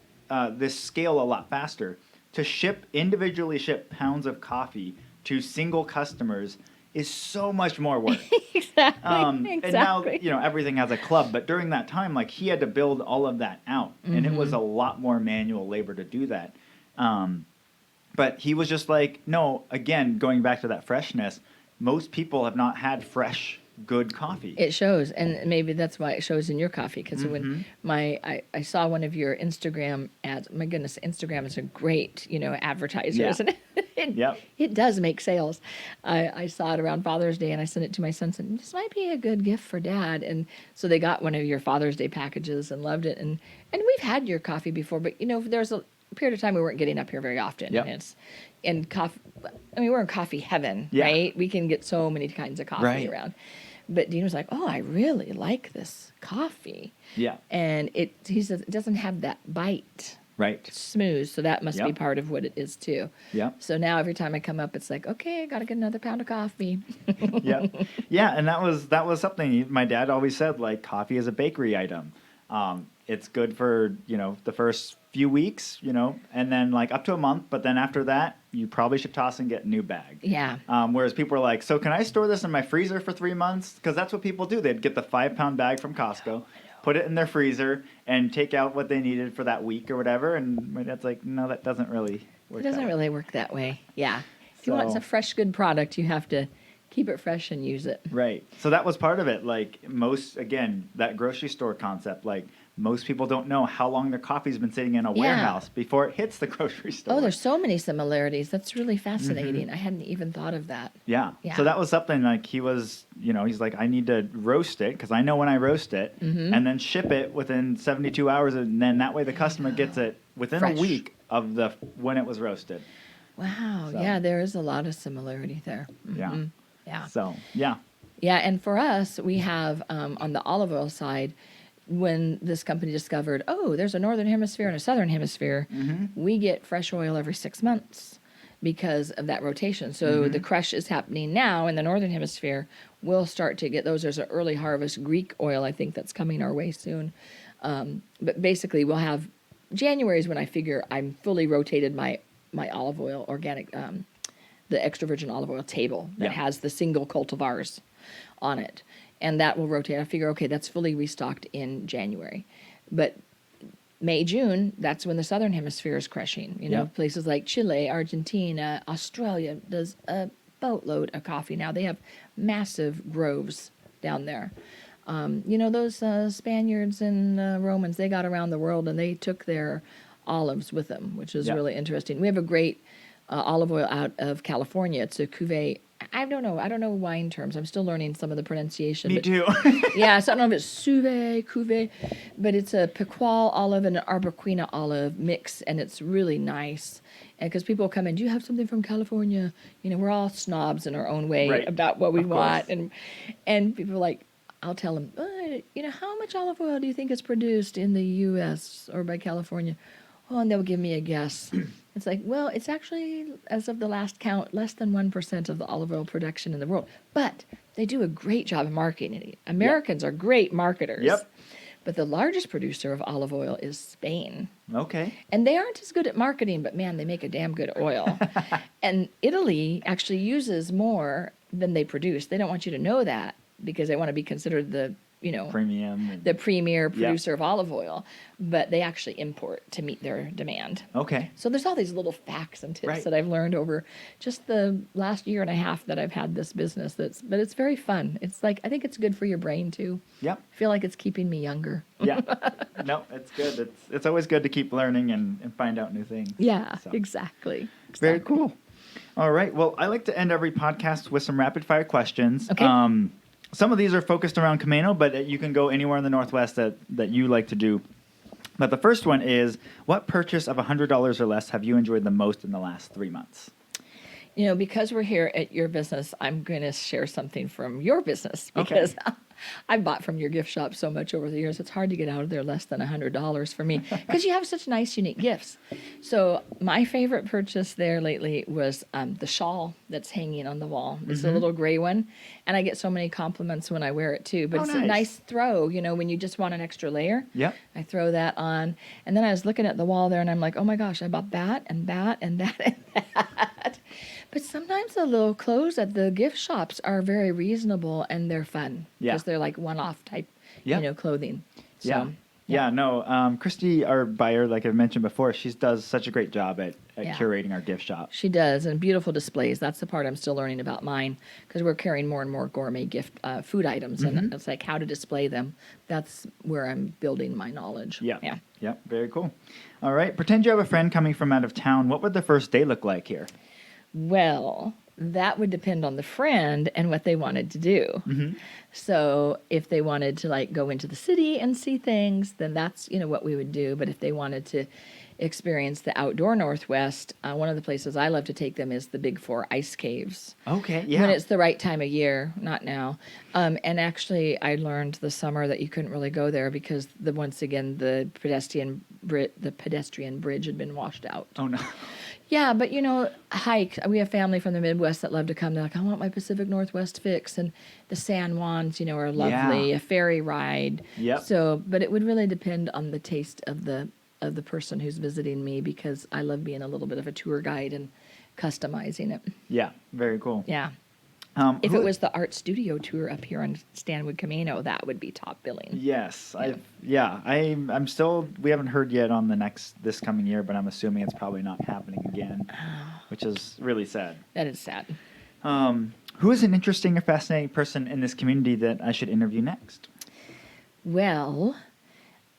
this scale a lot faster. To individually ship pounds of coffee to single customers is so much more work. Exactly. And now, everything has a club, but during that time, like, he had to build all of that out, and it was a lot more manual labor to do that. But he was just like, no, again, going back to that freshness, most people have not had fresh, good coffee. It shows, and maybe that's why it shows in your coffee, because when I saw one of your Instagram ads, my goodness, Instagram is a great, advertiser, isn't it? It does make sales. I saw it around Father's Day, and I sent it to my son, and this might be a good gift for Dad. And so they got one of your Father's Day packages and loved it. And we've had your coffee before, but, there's a period of time we weren't getting up here very often. And coffee, we're in coffee heaven, right? We can get so many kinds of coffee around. But Dean was like, oh, I really like this coffee. Yeah. And he says it doesn't have that bite. Right. It's smooth, so that must be part of what it is too. Yeah. So now every time I come up, it's like, okay, I got to get another pound of coffee. Yeah, and that was something my dad always said, like, coffee is a bakery item. It's good for, the first few weeks, and then, like, up to a month, but then after that, you probably should toss and get a new bag. Yeah. Whereas people are like, so can I store this in my freezer for 3 months? Because that's what people do. They'd get the 5-pound bag from Costco, put it in their freezer, and take out what they needed for that week or whatever. And my dad's like, no, that doesn't really work. It doesn't really work that way. Yeah. If you want a fresh, good product, you have to keep it fresh and use it. Right. So that was part of it. Like, that grocery store concept, like, most people don't know how long their coffee's been sitting in a warehouse before it hits the grocery store. Oh, there's so many similarities. That's really fascinating. I hadn't even thought of that. Yeah. So that was something, like, he was, he's like, I need to roast it, because I know when I roast it, and then ship it within 72 hours, and then that way the customer gets it within a week of when it was roasted. Wow. So. Yeah, there is a lot of similarity there. Yeah. Yeah. So, yeah. Yeah, and for us, we have, on the olive oil side, when this company discovered, there's a northern hemisphere and a southern hemisphere, we get fresh oil every 6 months because of that rotation. So the crush is happening now in the northern hemisphere. We'll start to get those. There's an early harvest Greek oil, I think, that's coming our way soon. But basically, we'll have January is when I figure I'm fully rotated my olive oil, organic, the extra virgin olive oil table that has the single cultivars on it. And that will rotate. I figure, okay, that's fully restocked in January. But May, June, that's when the southern hemisphere is crushing. You know, places like Chile, Argentina, Australia does a boatload of coffee now. They have massive groves down there. You know, those Spaniards and Romans, they got around the world and they took their olives with them, which is really interesting. We have a great olive oil out of California. It's a cuvee. I don't know wine terms. I'm still learning some of the pronunciation. Me too. Yeah, so I don't know if it's cuvee, but it's a Picual olive and an Arbequina olive mix, and it's really nice. And because people come in, do you have something from California? You know, we're all snobs in our own way about what we want, and people are like, I'll tell them, you know, how much olive oil do you think is produced in the U.S. or by California? Oh, and they'll give me a guess. It's like, well, it's actually, as of the last count, less than 1% of the olive oil production in the world. But they do a great job of marketing it. Americans are great marketers. Yep. But the largest producer of olive oil is Spain. Okay. And they aren't as good at marketing, but man, they make a damn good oil. And Italy actually uses more than they produce. They don't want you to know that because they want to be considered the, you know, the premier producer of olive oil, but they actually import to meet their demand. Okay. So there's all these little facts and tips that I've learned over just the last year and a half that I've had this business. But it's very fun. It's like, I think it's good for your brain too. Yep. I feel like it's keeping me younger. Yeah. No, it's good. It's always good to keep learning and find out new things. Yeah, exactly. Very cool. All right. Well, I like to end every podcast with some rapid fire questions. Okay. Some of these are focused around Camano, but you can go anywhere in the Northwest that you like to do. But the first one is, what purchase of $100 or less have you enjoyed the most in the last 3 months? You know, because we're here at your business, I'm going to share something from your business because I bought from your gift shop so much over the years. It's hard to get out of there less than $100 for me because you have such nice, unique gifts. So my favorite purchase there lately was the shawl that's hanging on the wall. It's a little gray one, and I get so many compliments when I wear it too. But it's a nice throw, you know, when you just want an extra layer. Yep. I throw that on, and then I was looking at the wall there, and I'm like, oh my gosh, I bought that and that and that and that. But sometimes the little clothes at the gift shops are very reasonable and they're fun because they're like one-off type, you know, clothing. So, Christy, our buyer, like I mentioned before, she does such a great job at curating our gift shop. She does, and beautiful displays. That's the part I'm still learning about mine because we're carrying more and more gourmet gift food items, and it's like how to display them. That's where I'm building my knowledge. Yeah. Very cool. All right. Pretend you have a friend coming from out of town. What would the first day look like here? Well, that would depend on the friend and what they wanted to do. So if they wanted to like go into the city and see things, then that's, you know, what we would do. But if they wanted to experience the outdoor Northwest, one of the places I love to take them is the Big Four ice caves. Okay, yeah. When it's the right time of year, not now. And actually, I learned this summer that you couldn't really go there because once again the pedestrian bridge had been washed out. Oh no. Yeah, but you know, hike. We have family from the Midwest that love to come. They're like, I want my Pacific Northwest fix, and the San Juans, you know, are lovely. A ferry ride. Yep. So, but it would really depend on the taste of the person who's visiting me because I love being a little bit of a tour guide and customizing it. Yeah, very cool. Yeah. If it was the art studio tour up here on Stanwood Camano, that would be top billing. Yes, I'm still. We haven't heard yet on this coming year, but I'm assuming it's probably not happening again, which is really sad. That is sad. Who is an interesting or fascinating person in this community that I should interview next? Well,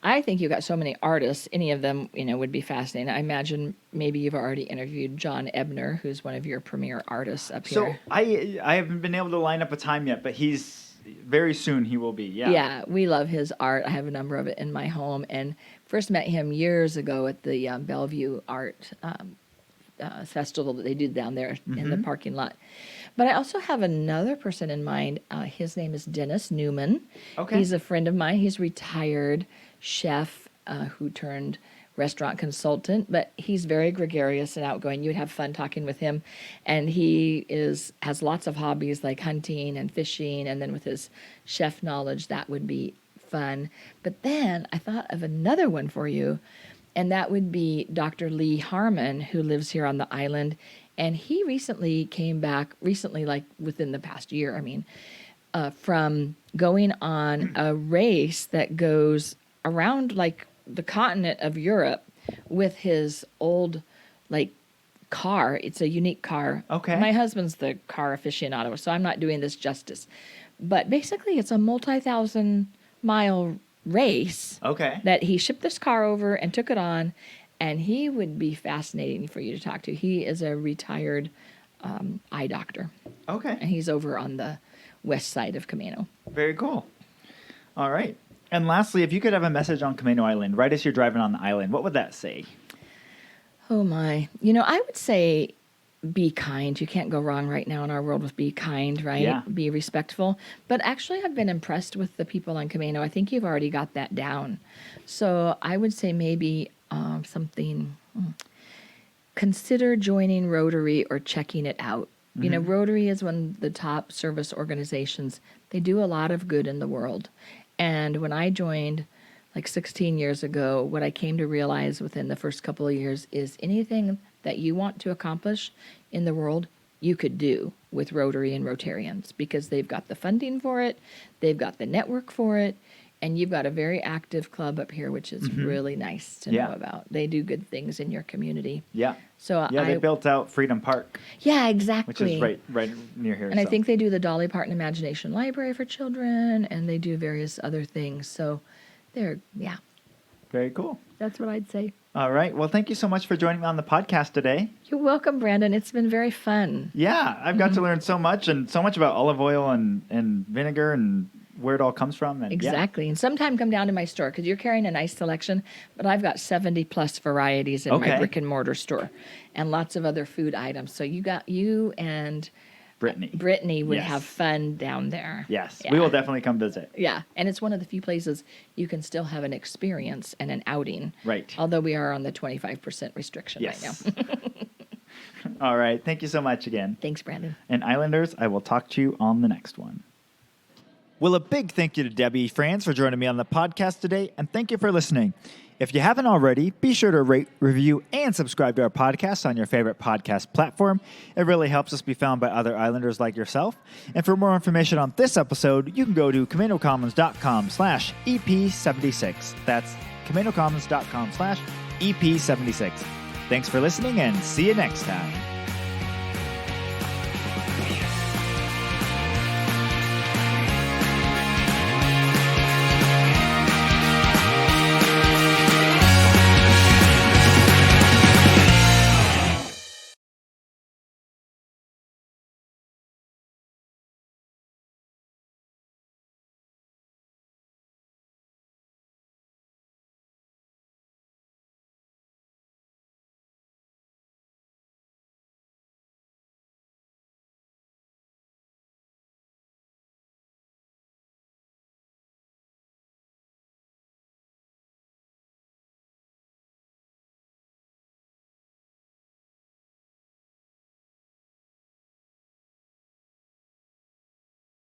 I think you've got so many artists. Any of them, you know, would be fascinating. I imagine maybe you've already interviewed John Ebner, who's one of your premier artists up here. So I haven't been able to line up a time yet, but very soon he will be. Yeah. Yeah, we love his art. I have a number of it in my home, and first met him years ago at the Bellevue Art Festival that they did down there in the parking lot. But I also have another person in mind. His name is Dennis Newman. Okay. He's a friend of mine. He's retired chef who turned restaurant consultant, but he's very gregarious and outgoing. You'd have fun talking with him, and he has lots of hobbies like hunting and fishing, and then with his chef knowledge, that would be fun. But then I thought of another one for you, and that would be Dr. Lee Harmon, who lives here on the island. And he recently came back, like within the past year, from going on a race that goes around like the continent of Europe with his old like car. It's a unique car. Okay. My husband's the car aficionado, so I'm not doing this justice. But basically, it's a multi-thousand-mile race. Okay. That he shipped this car over and took it on, and he would be fascinating for you to talk to. He is a retired eye doctor. Okay. And he's over on the west side of Camano. Very cool. All right. And lastly, if you could have a message on Camano Island right as you're driving on the island, what would that say? Oh, my. I would say be kind. You can't go wrong right now in our world with be kind, right? Yeah. Be respectful. But actually, I've been impressed with the people on Camano. I think you've already got that down. So I would say maybe something, consider joining Rotary or checking it out. Mm-hmm. Rotary is one of the top service organizations. They do a lot of good in the world. And when I joined like 16 years ago, what I came to realize within the first couple of years is anything that you want to accomplish in the world, you could do with Rotary and Rotarians because they've got the funding for it, they've got the network for it, and you've got a very active club up here, which is really nice to know about. They do good things in your community. Yeah. So they built out Freedom Park. Yeah, exactly. Which is right near here. And I think they do the Dolly Parton Imagination Library for children, and they do various other things. So they're, Very cool. That's what I'd say. All right. Well, thank you so much for joining me on the podcast today. You're welcome, Brandon. It's been very fun. Yeah, I've got to learn so much about olive oil and vinegar and where it all comes from. And exactly. And sometime come down to my store because you're carrying a nice selection, but I've got 70 plus varieties in my brick and mortar store and lots of other food items. So you and Brittany would have fun down there. Yes, we will definitely come visit. Yeah, and it's one of the few places you can still have an experience and an outing. Right. Although we are on the 25% restriction right now. All right. Thank you so much again. Thanks, Brandon. And Islanders, I will talk to you on the next one. Well, a big thank you to Debe Frans for joining me on the podcast today, and thank you for listening. If you haven't already, be sure to rate, review, and subscribe to our podcast on your favorite podcast platform. It really helps us be found by other Islanders like yourself. And for more information on this episode, you can go to CamanoCommons.com/EP76. That's CamanoCommons.com/EP76. Thanks for listening, and see you next time.